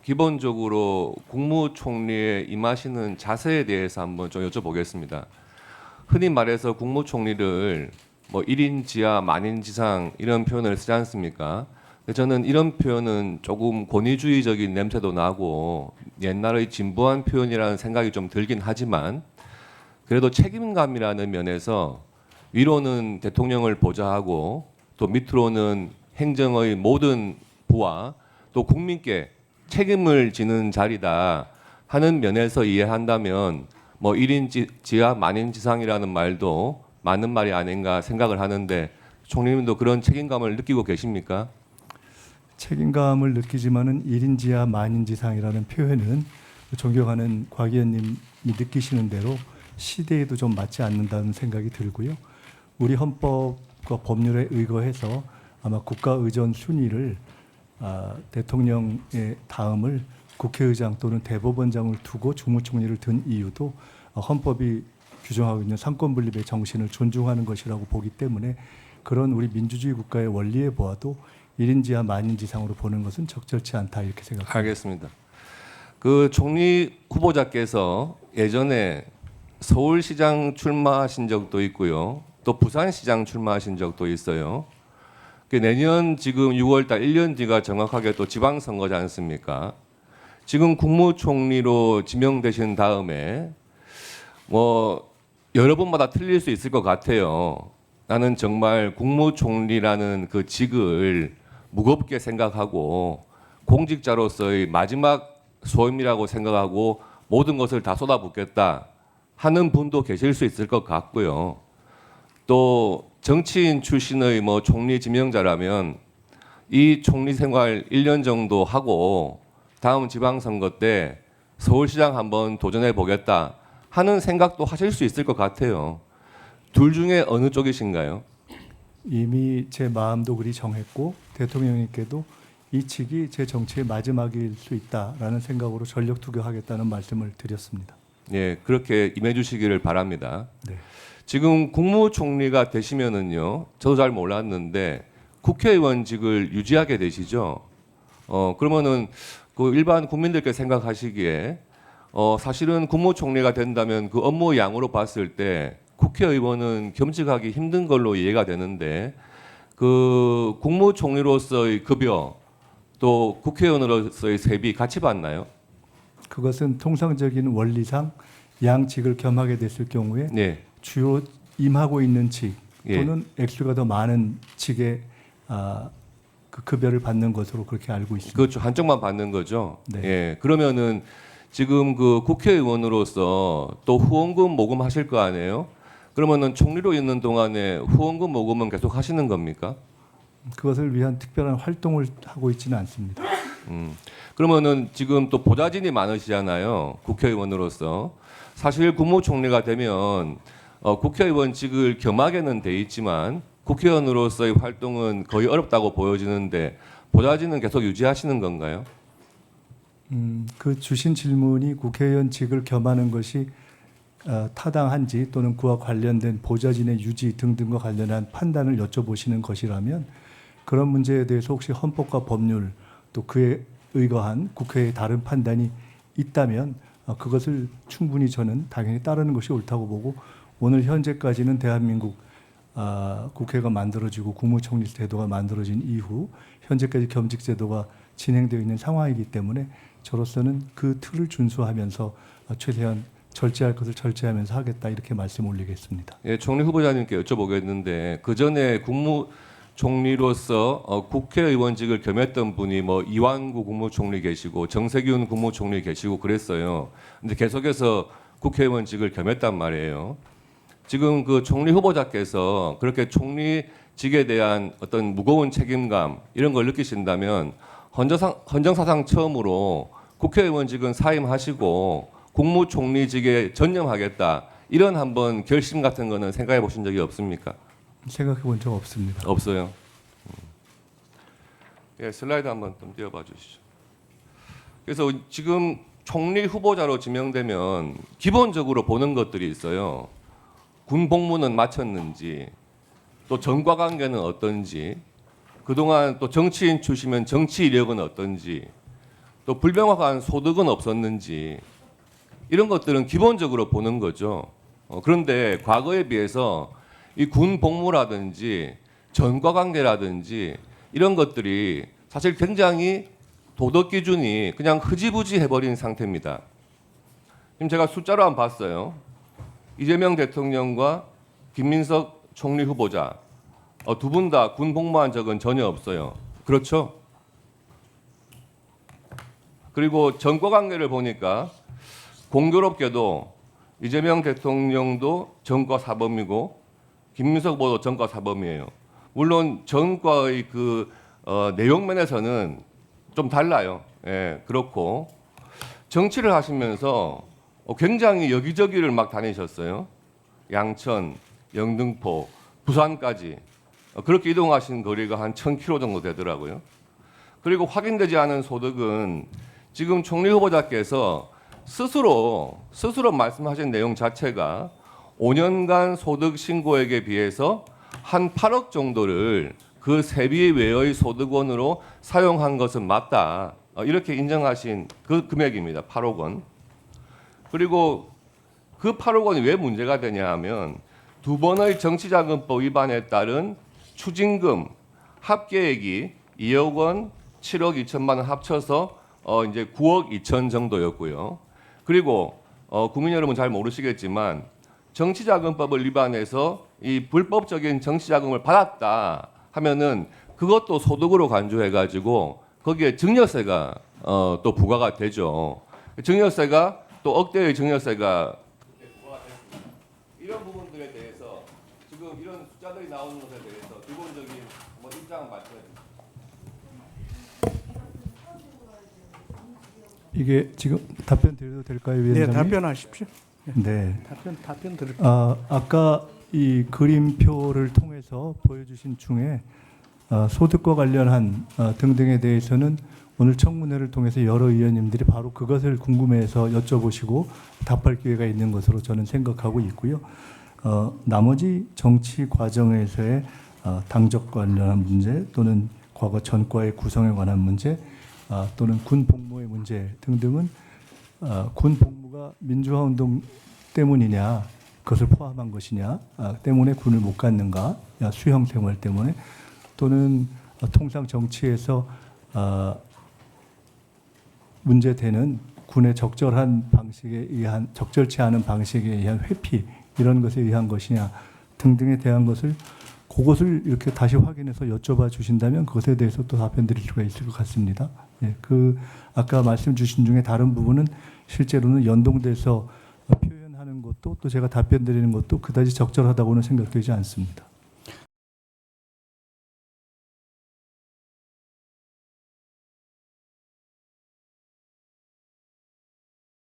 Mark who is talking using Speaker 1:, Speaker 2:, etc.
Speaker 1: 기본적으로 국무총리에 임하시는 자세에 대해서 한번 좀 여쭤보겠습니다. 흔히 말해서 국무총리를 뭐 1인 지하 만인 지상 이런 표현을 쓰지 않습니까? 근데 저는 이런 표현은 조금 권위주의적인 냄새도 나고 옛날의 진부한 표현이라는 생각이 좀 들긴 하지만 그래도 책임감이라는 면에서 위로는 대통령을 보좌하고 또 밑으로는 행정의 모든 부와 또 국민께 책임을 지는 자리다 하는 면에서 이해한다면 뭐 1인 지하 만인 지상이라는 말도 맞는 말이 아닌가 생각을 하는데 총리님도 그런 책임감을 느끼고 계십니까?
Speaker 2: 책임감을 느끼지만은 1인 지하 만인 지상이라는 표현은 존경하는 곽 의원님이 느끼시는 대로 시대에도 좀 맞지 않는다는 생각이 들고요. 우리 헌법과 법률에 의거해서 아마 국가 의전 순위를 대통령의 다음을 국회의장 또는 대법원장을 두고 주무총리를 둔 이유도 헌법이 규정하고 있는 삼권분립의 정신을 존중하는 것이라고 보기 때문에 그런 우리 민주주의 국가의 원리에 보아도 1인 지하 만인 지상으로 보는 것은 적절치 않다 이렇게 생각합니다.
Speaker 1: 알겠습니다. 그 총리 후보자께서 예전에 서울시장 출마하신 적도 있고요. 또 부산시장 출마하신 적도 있어요. 내년 지금 6월달 1년 뒤가 정확하게 또 지방선거지 않습니까? 지금 국무총리로 지명되신 다음에 뭐 여러 번마다 틀릴 수 있을 것 같아요. 나는 정말 국무총리라는 그 직을 무겁게 생각하고 공직자로서의 마지막 소임이라고 생각하고 모든 것을 다 쏟아붓겠다 하는 분도 계실 수 있을 것 같고요. 또 정치인 출신의 뭐 총리 지명자라면 이 총리 생활 1년 정도 하고 다음 지방선거 때 서울시장 한번 도전해 보겠다 하는 생각도 하실 수 있을 것 같아요. 둘 중에 어느 쪽이신가요?
Speaker 2: 이미 제 마음도 그리 정했고 대통령님께도 이 직이 제 정치의 마지막일 수 있다라는 생각으로 전력 투구하겠다는 말씀을 드렸습니다.
Speaker 1: 예, 그렇게 임해 주시기를 바랍니다.
Speaker 2: 네.
Speaker 1: 지금 국무총리가 되시면은요, 저도 잘 몰랐는데 국회의원직을 유지하게 되시죠. 그러면은 그 일반 국민들께 생각하시기에 사실은 국무총리가 된다면 그 업무 양으로 봤을 때 국회의원은 겸직하기 힘든 걸로 이해가 되는데 그 국무총리로서의 급여 또 국회의원으로서의 세비 같이 받나요?
Speaker 2: 그것은 통상적인 원리상 양직을 겸하게 됐을 경우에
Speaker 1: 네.
Speaker 2: 주요 임하고 있는 직
Speaker 1: 예.
Speaker 2: 또는 액수가 더 많은 직의 그 급여를 받는 것으로 그렇게 알고 있습니다.
Speaker 1: 그렇죠. 한쪽만 받는 거죠.
Speaker 2: 네.
Speaker 1: 예. 그러면은 지금 그 국회의원으로서 또 후원금 모금하실 거 아니에요? 그러면은 총리로 있는 동안에 후원금 모금은 계속 하시는 겁니까?
Speaker 2: 그것을 위한 특별한 활동을 하고 있지는 않습니다.
Speaker 1: 그러면은 지금 또 보좌진이 많으시잖아요. 국회의원으로서. 사실 국무총리가 되면 국회의원직을 겸하게는 돼 있지만 국회의원으로서의 활동은 거의 어렵다고 보여지는데 보좌진은 계속 유지하시는 건가요?
Speaker 2: 그 주신 질문이 국회의원직을 겸하는 것이 타당한지 또는 그와 관련된 보좌진의 유지 등등과 관련한 판단을 여쭤보시는 것이라면 그런 문제에 대해서 혹시 헌법과 법률 또 그에 의거한 국회의 다른 판단이 있다면 그것을 충분히 저는 당연히 따르는 것이 옳다고 보고 오늘 현재까지는 대한민국 국회가 만들어지고 국무총리 제도가 만들어진 이후 현재까지 겸직 제도가 진행되어 있는 상황이기 때문에 저로서는 그 틀을 준수하면서 최대한 절제할 것을 절제하면서 하겠다 이렇게 말씀 올리겠습니다.
Speaker 1: 예, 총리 후보자님께 여쭤보겠는데 그 전에 국무총리로서 국회의원직을 겸했던 분이 뭐 이완구 국무총리 계시고 정세균 국무총리 계시고 그랬어요. 근데 계속해서 국회의원직을 겸했단 말이에요. 지금 그 총리 후보자께서 그렇게 총리직에 대한 어떤 무거운 책임감 이런 걸 느끼신다면 헌정사상 처음으로 국회의원직은 사임하시고 국무총리직에 전념하겠다 이런 한번 결심 같은 거는 생각해 보신 적이 없습니까?
Speaker 2: 생각해 본 적 없습니다.
Speaker 1: 없어요. 예, 슬라이드 한번 좀 띄워봐 주시죠. 그래서 지금 총리 후보자로 지명되면 기본적으로 보는 것들이 있어요. 군 복무는 마쳤는지, 또 정과 관계는 어떤지, 그동안 또 정치인 출신이면 정치 이력은 어떤지, 또 불명확한 소득은 없었는지 이런 것들은 기본적으로 보는 거죠. 그런데 과거에 비해서 이 군 복무라든지 전과 관계라든지 이런 것들이 사실 굉장히 도덕 기준이 그냥 흐지부지 해버린 상태입니다. 지금 제가 숫자로 한번 봤어요. 이재명 대통령과 김민석 총리 후보자 두 분 다 군 복무한 적은 전혀 없어요. 그렇죠? 그리고 전과 관계를 보니까 공교롭게도 이재명 대통령도 전과 사범이고 김민석 후보도 전과 사범이에요. 물론 전과의 그 내용 면에서는 좀 달라요. 예, 그렇고 정치를 하시면서 굉장히 여기저기를 막 다니셨어요. 양천, 영등포, 부산까지 그렇게 이동하신 거리가 한 1,000km 정도 되더라고요. 그리고 확인되지 않은 소득은 지금 총리 후보자께서 스스로 말씀하신 내용 자체가 5년간 소득 신고액에 비해서 한 8억 정도를 그 세비 외의 소득원으로 사용한 것은 맞다. 이렇게 인정하신 그 금액입니다. 8억 원. 그리고 그 8억 원이 왜 문제가 되냐 하면 두 번의 정치자금법 위반에 따른 추징금 합계액이 2억 원, 7억 2천만 원 합쳐서 이제 9억 2천 정도였고요. 그리고 국민 여러분 잘 모르시겠지만 정치자금법을 위반해서 이 불법적인 정치자금을 받았다 하면은 그것도 소득으로 간주해가지고 거기에 증여세가 또 부과가 되죠. 증여세가 또 억대의 증여세가 부과됐습니다. 이런 부분들에 대해서 지금 이런 숫자들이 나오는 것에 대해서 기본적인 입장을 말씀해 주세요.
Speaker 2: 이게 지금 답변 드려도 될까요,
Speaker 3: 네,
Speaker 2: 위원장님?
Speaker 3: 답변하십시오.
Speaker 2: 네.
Speaker 3: 답변 드릴게요.
Speaker 2: 아까 이 그림표를 통해서 보여주신 중에 소득과 관련한 등등에 대해서는 오늘 청문회를 통해서 여러 의원님들이 바로 그것을 궁금해해서 여쭤보시고 답할 기회가 있는 것으로 저는 생각하고 있고요. 나머지 정치 과정에서의 당적 관련한 문제 또는 과거 전과의 구성에 관한 문제 또는 군 복무의 문제 등등은 군 복무가 민주화 운동 때문이냐 그것을 포함한 것이냐 때문에 군을 못 갔는가 수형 생활 때문에 또는 통상 정치에서 문제되는 군의 적절한 방식에 의한 적절치 않은 방식에 의한 회피 이런 것에 의한 것이냐 등등에 대한 것을 그것을 이렇게 다시 확인해서 여쭤봐 주신다면 그것에 대해서 또 답변 드릴 수가 있을 것 같습니다. 예, 그 아까 말씀 주신 중에 다른 부분은 실제로는 연동돼서 표현하는 것도 또 제가 답변 드리는 것도 그다지 적절하다고는 생각되지 않습니다.